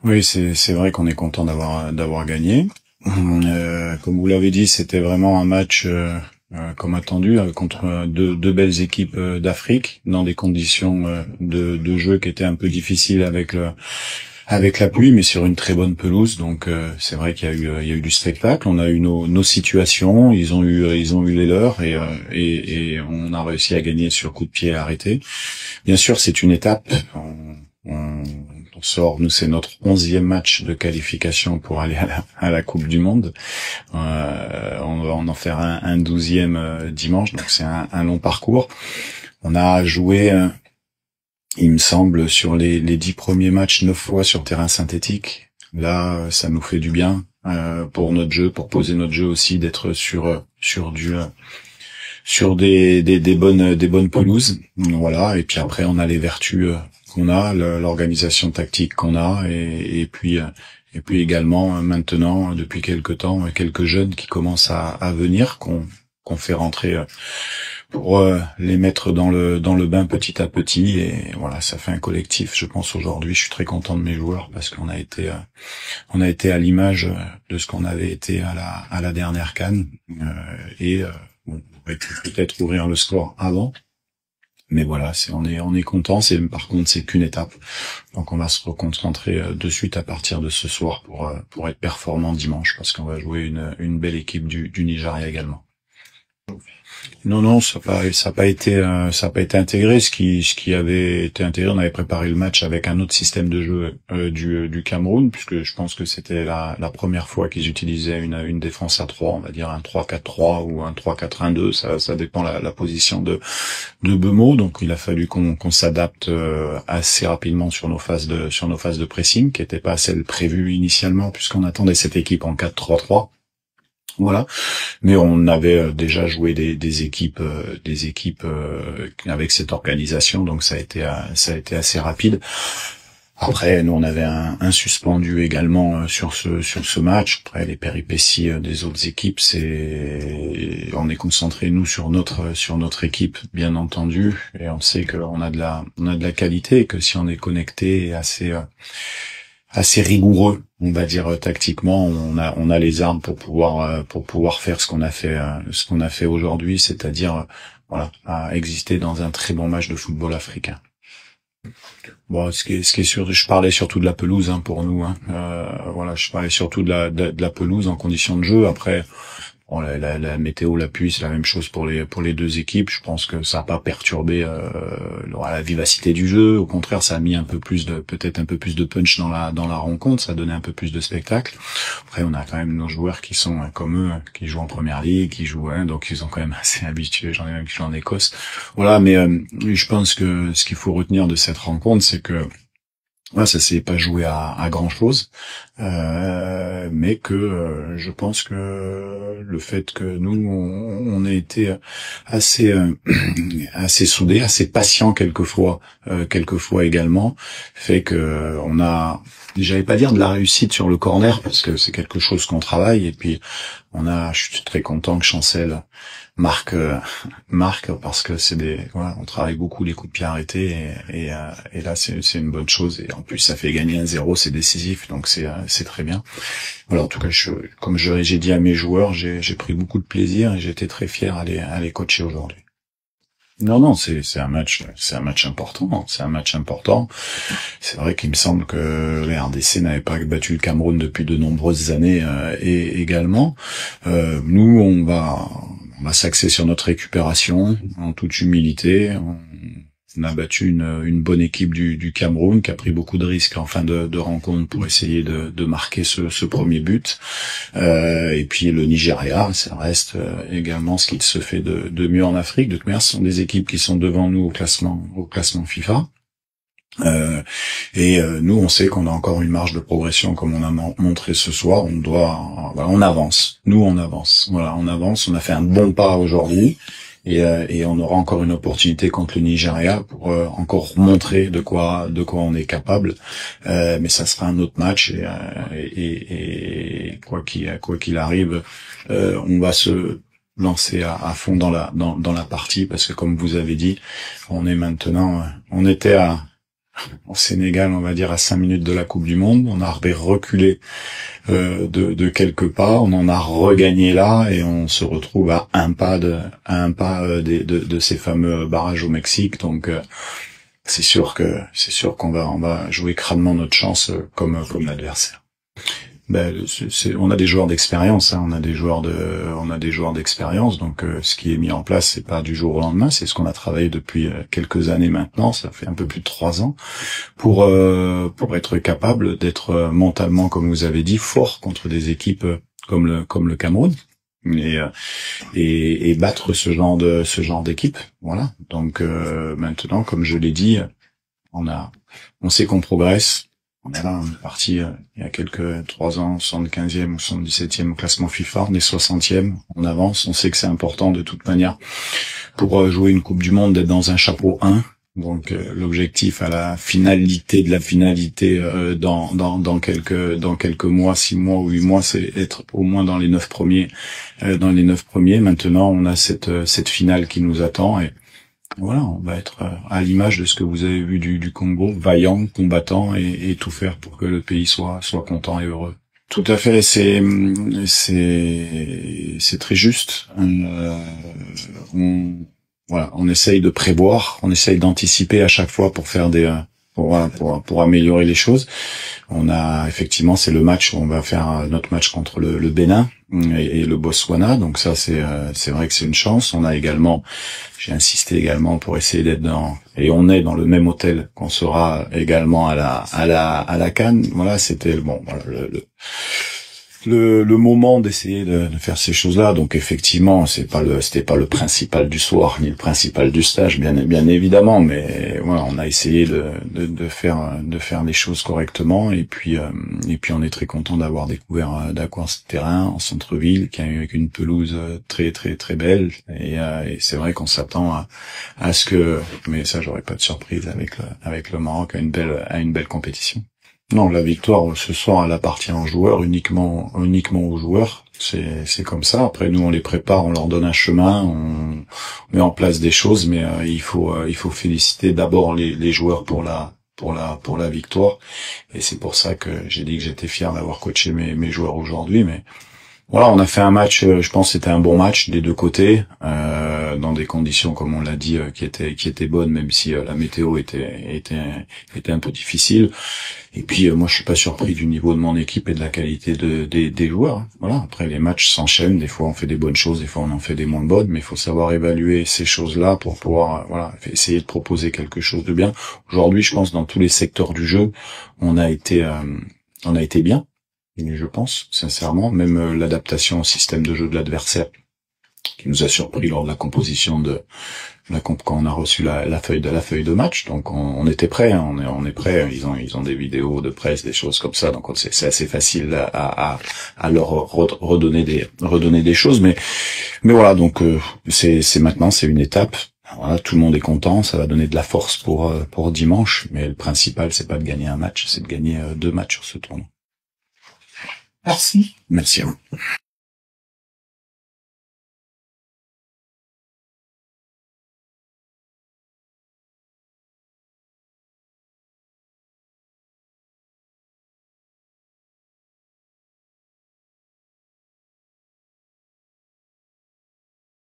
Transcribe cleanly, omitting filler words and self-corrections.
Oui, c'est vrai qu'on est content d'avoir gagné. Comme vous l'avez dit, c'était vraiment un match comme attendu contre deux belles équipes d'Afrique dans des conditions de jeu qui étaient un peu difficiles avec la pluie, mais sur une très bonne pelouse. Donc c'est vrai qu'il y a eu du spectacle. On a eu nos situations, ils ont eu les leurs et on a réussi à gagner sur coup de pied arrêté. Bien sûr, c'est une étape. On, on sort, nous c'est notre 11e match de qualification pour aller à la Coupe du Monde. On va en faire un 12e dimanche, donc c'est un long parcours. On a joué, il me semble, sur les 10 premiers matchs 9 fois sur terrain synthétique. Là, ça nous fait du bien pour notre jeu, pour poser notre jeu aussi, d'être sur des bonnes pelouses. Voilà. Et puis après, on a les vertus qu'on a, l'organisation tactique qu'on a, et puis également maintenant, depuis quelque temps, quelques jeunes qui commencent à venir, qu'on fait rentrer pour les mettre dans le bain petit à petit. Et voilà, ça fait un collectif. Je pense aujourd'hui, je suis très content de mes joueurs parce qu'on a été à l'image de ce qu'on avait été à la dernière CAN. Bon, on aurait pu peut-être ouvrir le score avant. Mais voilà, on est content. Par contre, c'est qu'une étape. Donc, on va se reconcentrer de suite à partir de ce soir pour être performant dimanche, parce qu'on va jouer une belle équipe du Nigeria également. Non, non, ça a pas été intégré. Ce qui avait été intégré, on avait préparé le match avec un autre système de jeu du Cameroun, puisque je pense que c'était la première fois qu'ils utilisaient une défense à 3, on va dire un 3-4-3 ou un 3-4-1-2, ça dépend la position de Bemo. Donc il a fallu qu'on s'adapte assez rapidement sur nos phases de pressing, qui n'étaient pas celles prévues initialement, puisqu'on attendait cette équipe en 4-3-3. Voilà, mais on avait déjà joué des équipes avec cette organisation, donc ça a été assez rapide. Après, nous on avait un suspendu également sur ce match. Après les péripéties des autres équipes, on est concentré nous sur notre équipe, bien entendu, et on sait qu'on a de la qualité, et que si on est connecté et assez rigoureux, on va dire tactiquement, on a les armes pour pouvoir faire ce qu'on a fait aujourd'hui, c'est-à-dire voilà, à exister dans un très bon match de football africain. Bon, ce qui est sûr, je parlais surtout de la pelouse pour nous. Voilà, je parlais surtout de la pelouse en conditions de jeu. Après, bon, la météo, la pluie, c'est la même chose pour les deux équipes. Je pense que ça n'a pas perturbé la vivacité du jeu. Au contraire, ça a mis peut-être un peu plus de punch dans la rencontre. Ça a donné un peu plus de spectacle. Après, on a quand même nos joueurs qui sont comme eux, qui jouent en première ligue, donc ils sont quand même assez habitués. J'en ai même qui jouent en Écosse. Voilà, mais je pense que ce qu'il faut retenir de cette rencontre, c'est que ouais, ça s'est pas joué à grand chose, mais que je pense que le fait que nous on ait été assez assez soudés, assez patients quelquefois également, fait que on a, j'allais pas dire de la réussite sur le corner parce que c'est quelque chose qu'on travaille, et puis je suis très content que Chancel marque parce que voilà, on travaille beaucoup les coups de pied arrêtés, et là c'est une bonne chose, et en plus ça fait gagner 1-0, c'est décisif, donc c'est très bien. Voilà, en tout cas, comme j'ai dit à mes joueurs, j'ai pris beaucoup de plaisir et j'étais très fier à les coacher aujourd'hui. Non, non, c'est un match important. C'est un match important. C'est vrai qu'il me semble que la RDC n'avait pas battu le Cameroun depuis de nombreuses années, et également. Nous, on va s'axer sur notre récupération en toute humilité. On a battu une bonne équipe du Cameroun, qui a pris beaucoup de risques en fin de rencontre pour essayer de marquer ce premier but. Et puis le Nigeria, ça reste également ce qui se fait de mieux en Afrique. De toute manière, ce sont des équipes qui sont devant nous au classement FIFA. Nous, on sait qu'on a encore une marge de progression, comme on a montré ce soir. On avance. Nous, on avance. Voilà, on avance. On a fait un bon pas aujourd'hui. Et on aura encore une opportunité contre le Nigeria pour encore montrer de quoi on est capable. Mais ça sera un autre match, et quoi qu'il arrive, on va se lancer à fond dans la partie, parce que comme vous avez dit, on était au Sénégal, on va dire à 5 minutes de la Coupe du Monde. On a reculé de quelques pas, on en a regagné là et on se retrouve à un pas de ces fameux barrages au Mexique. Donc c'est sûr qu'on va jouer crânement notre chance comme l'adversaire. Ben, on a des joueurs d'expérience, hein, on a des joueurs d'expérience. Donc, ce qui est mis en place, c'est pas du jour au lendemain, c'est ce qu'on a travaillé depuis quelques années maintenant. Ça fait un peu plus de 3 ans pour être capable d'être mentalement, comme vous avez dit, fort contre des équipes comme le Cameroun et battre ce genre d'équipe. Voilà. Donc, maintenant, comme je l'ai dit, on sait qu'on progresse. On est là, on est parti il y a 3 ans, 75e ou 77e au classement FIFA, on est 60e, on avance, on sait que c'est important de toute manière pour jouer une Coupe du Monde d'être dans un chapeau 1. Donc l'objectif à la finalité de la finalité dans quelques mois, 6 mois ou 8 mois, c'est être au moins dans les 9 premiers. Maintenant, on a cette finale qui nous attend et voilà, on va être à l'image de ce que vous avez vu du Congo, vaillant, combattant et tout faire pour que le pays soit content et heureux. Tout à fait, c'est très juste. On essaye de prévoir, on essaye d'anticiper à chaque fois pour faire pour améliorer les choses. On a effectivement, c'est le match où on va faire notre match contre le Bénin et le Botswana. Donc ça, c'est vrai que c'est une chance. On a également, j'ai insisté également pour essayer d'être et on est dans le même hôtel qu'on sera également à la CAN. Voilà, c'était le moment d'essayer de faire ces choses-là. Donc effectivement, c'était pas le principal du soir ni le principal du stage, bien évidemment, mais voilà, on a essayé de faire les choses correctement et puis on est très content d'avoir découvert ce terrain en centre-ville qui a avec une pelouse très très très belle et c'est vrai qu'on s'attend à ce que, mais ça j'aurais pas de surprise avec le Maroc à une belle compétition. Non, la victoire ce soir, elle appartient aux joueurs, uniquement aux joueurs. C'est comme ça. Après, nous, on les prépare, on leur donne un chemin, on met en place des choses, mais il faut féliciter d'abord les joueurs pour la victoire. Et c'est pour ça que j'ai dit que j'étais fier d'avoir coaché mes joueurs aujourd'hui. Mais voilà, on a fait un match. Je pense que c'était un bon match des deux côtés, dans des conditions, comme on l'a dit, qui étaient bonnes, même si la météo était un peu difficile. Et puis moi je suis pas surpris du niveau de mon équipe et de la qualité des joueurs. Voilà, après les matchs s'enchaînent, des fois on fait des bonnes choses, des fois on en fait des moins bonnes, mais il faut savoir évaluer ces choses-là pour pouvoir essayer de proposer quelque chose de bien. Aujourd'hui, je pense dans tous les secteurs du jeu, on a été bien, je pense sincèrement, même l'adaptation au système de jeu de l'adversaire qui nous a surpris lors de la composition quand on a reçu la feuille de match. Donc on était prêt, hein, on est prêt. Ils ont des vidéos de presse, des choses comme ça. Donc c'est assez facile à leur redonner des choses. Mais voilà, donc c'est maintenant, c'est une étape. Voilà, tout le monde est content, ça va donner de la force pour dimanche. Mais le principal, c'est pas de gagner un match, c'est de gagner 2 matchs sur ce tournoi. Merci. Merci à vous.